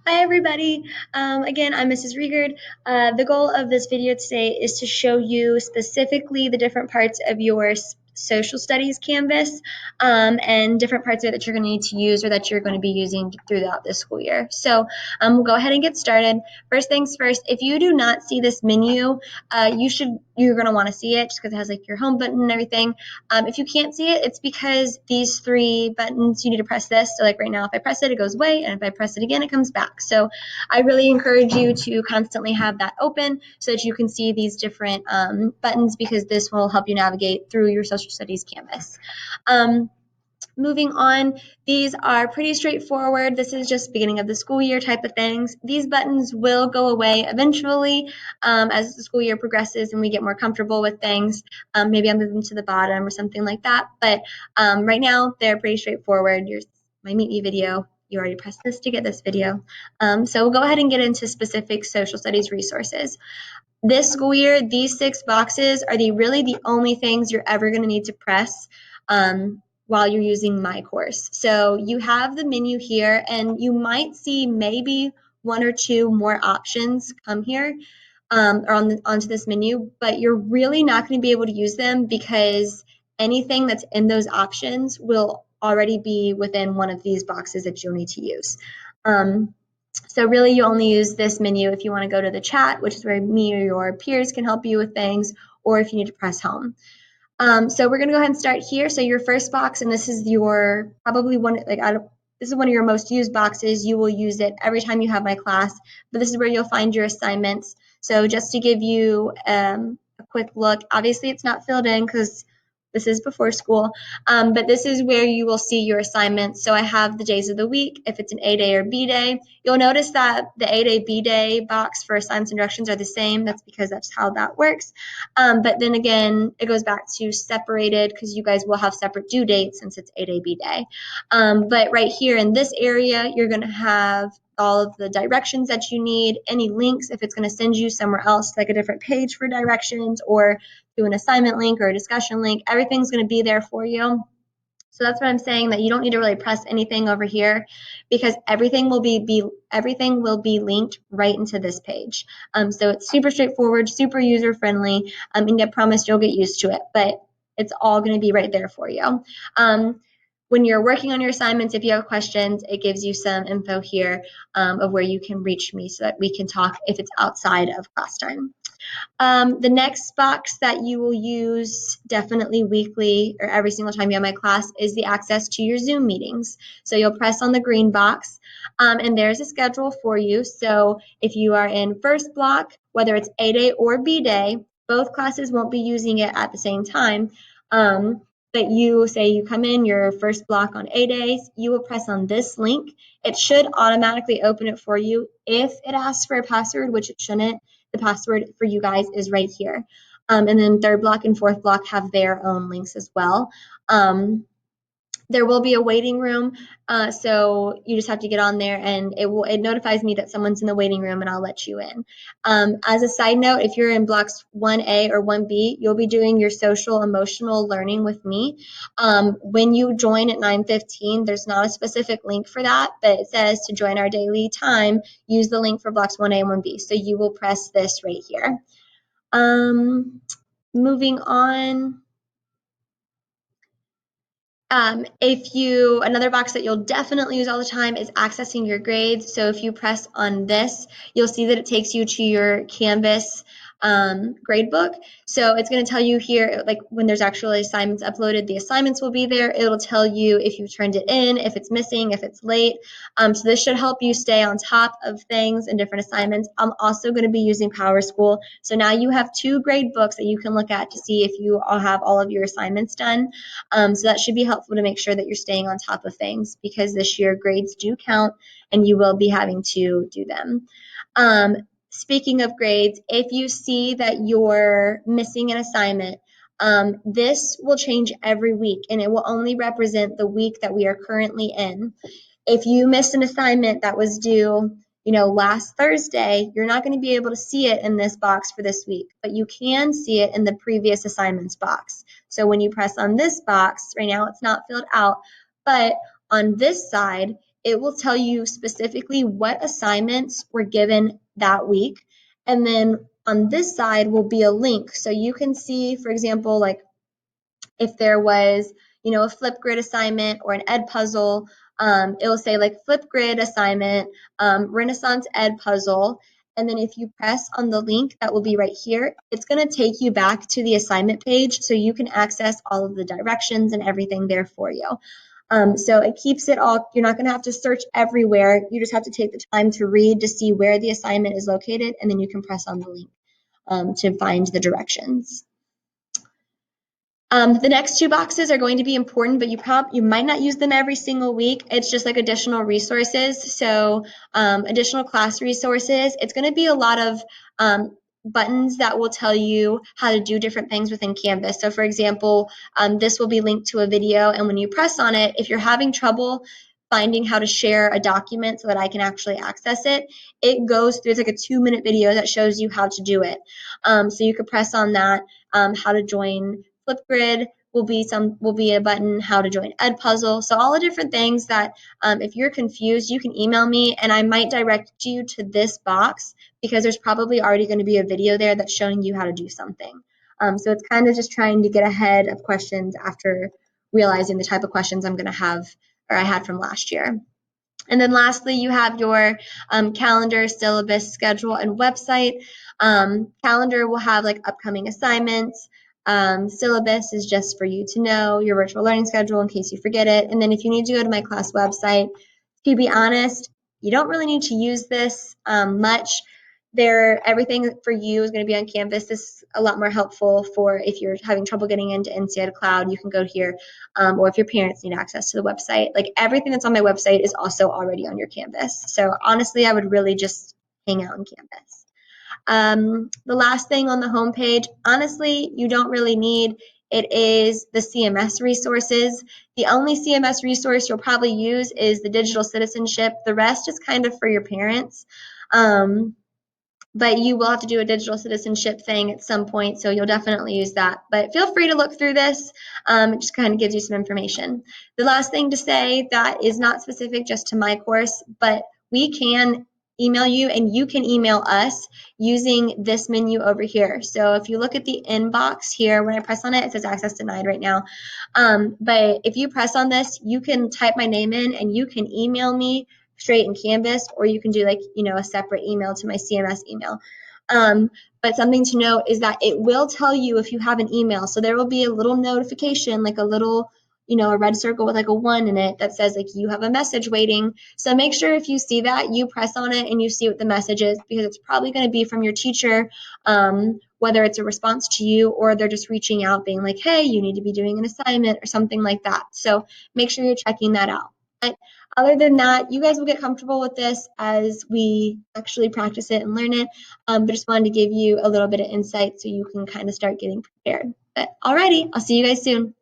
Hi everybody. Again, I'm Mrs. Riegard. The goal of this video today is to show you specifically the different parts of your social studies Canvas and different parts of it that you're going to need to use or that you're going to be using throughout this school year. So we'll go ahead and get started. First things first, if you do not see this menu, you're going to want to see it just because it has like your home button and everything. If you can't see it, it's because these three buttons, you need to press this. So like right now, if I press it, it goes away, and if I press it again, it comes back. So I really encourage you to constantly have that open so that you can see these different buttons, because this will help you navigate through your social studies Canvas. Moving on, these are pretty straightforward. This is just beginning of the school year type of things. These buttons will go away eventually as the school year progresses and we get more comfortable with things. Maybe I'll move them to the bottom or something like that. But right now, they're pretty straightforward. Here's my Meet Me video. You already pressed this to get this video. So we'll go ahead and get into specific social studies resources. This school year, these 6 boxes are really the only things you're ever going to need to press while you're using My Course. So you have the menu here, and you might see maybe 1 or 2 more options come here or onto this menu, but you're really not going to be able to use them because anything that's in those options will already be within one of these boxes that you'll need to use. So really you only use this menu if you want to go to the chat, which is where me or your peers can help you with things, or if you need to press home. So we're going to go ahead and start here. So your first box, and this is your probably one, this is one of your most used boxes. You will use it every time you have my class, but this is where you'll find your assignments. So just to give you a quick look, obviously it's not filled in because this is before school, but this is where you will see your assignments. So I have the days of the week, if it's an A day or B day. You'll notice that the A day, B day box for assignments and directions are the same. That's because that's how that works. But then again, it goes back to separated because you guys will have separate due dates since it's A day, B day. But right here in this area, you're going to have all of the directions that you need, any links if it's going to send you somewhere else, like a different page for directions or to an assignment link or a discussion link. Everything's going to be there for you. So that's what I'm saying, that you don't need to really press anything over here because everything will be linked right into this page. So it's super straightforward, super user friendly, and I promise you'll get used to it, but it's all going to be right there for you. When you're working on your assignments, if you have questions, it gives you some info here of where you can reach me so that we can talk if it's outside of class time. The next box that you will use definitely weekly or every single time you have my class is the access to your Zoom meetings. So you'll press on the green box and there's a schedule for you. So if you are in first block, whether it's A day or B day, both classes won't be using it at the same time. But you say you come in your first block on A days, you will press on this link. It should automatically open it for you. If it asks for a password, which it shouldn't, the password for you guys is right here. And then third block and fourth block have their own links as well. There will be a waiting room, so you just have to get on there and it notifies me that someone's in the waiting room and I'll let you in. As a side note, if you're in blocks 1A or 1B, you'll be doing your social emotional learning with me. When you join at 9:15, there's not a specific link for that, but it says to join our daily time, use the link for blocks 1A and 1B. So you will press this right here. Moving on. Another box that you'll definitely use all the time is accessing your grades. So if you press on this, you'll see that it takes you to your Canvas grade book. So it's going to tell you here, like when there's actually assignments uploaded, the assignments will be there. It'll tell you if you've turned it in, if it's missing, if it's late. So this should help you stay on top of things and different assignments. I'm also going to be using PowerSchool. So now you have 2 grade books that you can look at to see if you all have all of your assignments done. So that should be helpful to make sure that you're staying on top of things, because this year grades do count and you will be having to do them. Speaking of grades, if you see that you're missing an assignment, this will change every week and it will only represent the week that we are currently in. If you missed an assignment that was due, last Thursday, you're not going to be able to see it in this box for this week, but you can see it in the previous assignments box. So when you press on this box, right now it's not filled out, but on this side, it will tell you specifically what assignments were given that week. And then on this side will be a link. So you can see, for example, like if there was, a Flipgrid assignment or an Ed puzzle, it will say like Flipgrid assignment, Renaissance Ed puzzle. And then if you press on the link that will be right here, it's going to take you back to the assignment page so you can access all of the directions and everything there for you. So it keeps it all, you're not going to have to search everywhere. You just have to take the time to read to see where the assignment is located, and then you can press on the link to find the directions. The next two boxes are going to be important, but you might not use them every single week. It's just like additional resources. So additional class resources. It's going to be a lot of buttons that will tell you how to do different things within Canvas. So for example, this will be linked to a video, and when you press on it, if you're having trouble finding how to share a document so that I can actually access it, it goes through, it's like a 2-minute video that shows you how to do it. So you could press on that, how to join Flipgrid will be a button, how to join Edpuzzle. So all the different things that if you're confused, you can email me and I might direct you to this box because there's probably already going to be a video there that's showing you how to do something. So it's kind of just trying to get ahead of questions after realizing the type of questions I'm going to have, or I had from last year. And then lastly, you have your calendar, syllabus, schedule, and website. Calendar will have like upcoming assignments. Syllabus is just for you to know your virtual learning schedule in case you forget it. And then if you need to go to my class website, to be honest, you don't really need to use this much. Everything for you is going to be on Canvas. This is a lot more helpful for if you're having trouble getting into NCED Cloud, you can go here, or if your parents need access to the website. Like everything that's on my website is also already on your Canvas. So honestly, I would really just hang out in Canvas. The last thing on the homepage, honestly, you don't really need. It is the CMS resources. The only CMS resource you'll probably use is the digital citizenship. The rest is kind of for your parents. But you will have to do a digital citizenship thing at some point, so you'll definitely use that. But feel free to look through this. It just kind of gives you some information. The last thing to say that is not specific just to my course, but we can email you and you can email us using this menu over here. So if you look at the inbox here, when I press on it, it says access denied right now. But if you press on this, you can type my name in and you can email me straight in Canvas, or you can do like, a separate email to my CMS email. But something to note is that it will tell you if you have an email. So there will be a little notification, like a little, a red circle with like a 1 in it that says like you have a message waiting. So make sure if you see that, you press on it and you see what the message is, because it's probably going to be from your teacher, whether it's a response to you or they're just reaching out being like, hey, you need to be doing an assignment or something like that. So make sure you're checking that out. But other than that, you guys will get comfortable with this as we actually practice it and learn it. But just wanted to give you a little bit of insight so you can kind of start getting prepared. But alrighty, I'll see you guys soon.